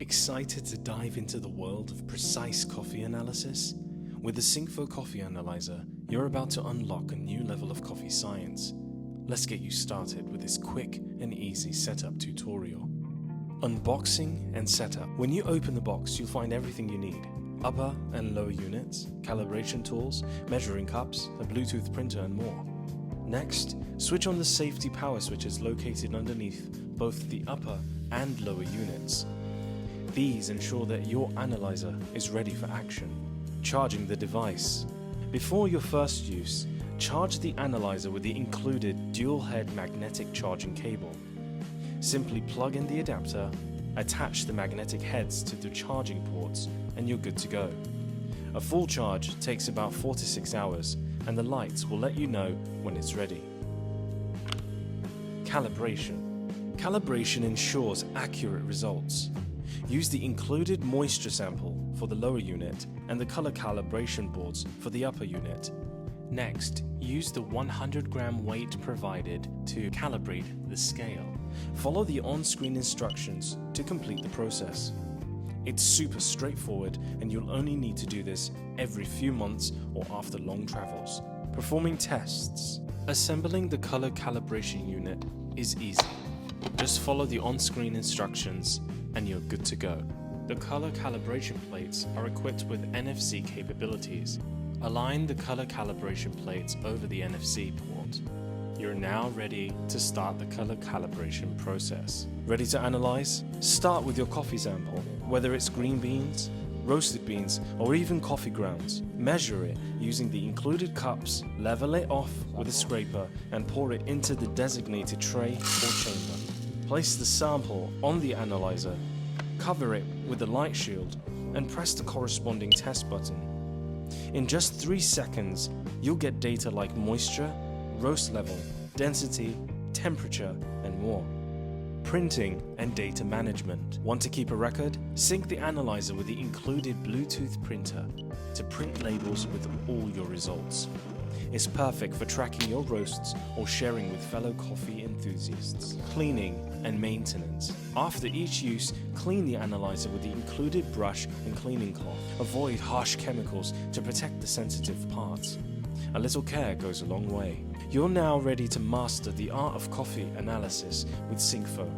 Excited to dive into the world of precise coffee analysis? With the Syncfo Coffee Analyzer, you're about to unlock a new level of coffee science. Let's get you started with this quick and easy setup tutorial. Unboxing and setup. When you open the box, you'll find everything you need. Upper and lower units, calibration tools, measuring cups, a Bluetooth printer and more. Next, switch on the safety power switches located underneath both the upper and lower units. These ensure that your analyzer is ready for action. Charging the device. Before your first use, charge the analyzer with the included dual-head magnetic charging cable. Simply plug in the adapter, attach the magnetic heads to the charging ports, and you're good to go. A full charge takes about 4 to 6 hours, and the lights will let you know when it's ready. Calibration. Calibration ensures accurate results. Use the included moisture sample for the lower unit and the color calibration boards for the upper unit. Next, use the 100-gram weight provided to calibrate the scale. Follow the on-screen instructions to complete the process. It's super straightforward, and you'll only need to do this every few months or after long travels. Performing tests. Assembling the color calibration unit is easy. Just follow the on-screen instructions and you're good to go. The color calibration plates are equipped with NFC capabilities. Align the color calibration plates over the NFC port. You're now ready to start the color calibration process. Ready to analyze? Start with your coffee sample, whether it's green beans, roasted beans, or even coffee grounds. Measure it using the included cups, level it off with a scraper, and pour it into the designated tray or chamber. Place the sample on the analyzer, cover it with a light shield, and press the corresponding test button. In just 3 seconds, you'll get data like moisture, roast level, density, temperature, and more. Printing and data management. Want to keep a record? Sync the analyzer with the included Bluetooth printer to print labels with all your results. It's perfect for tracking your roasts or sharing with fellow coffee enthusiasts. Cleaning and maintenance. After each use, clean the analyzer with the included brush and cleaning cloth. Avoid harsh chemicals to protect the sensitive parts. A little care goes a long way. You're now ready to master the art of coffee analysis with Syncfo.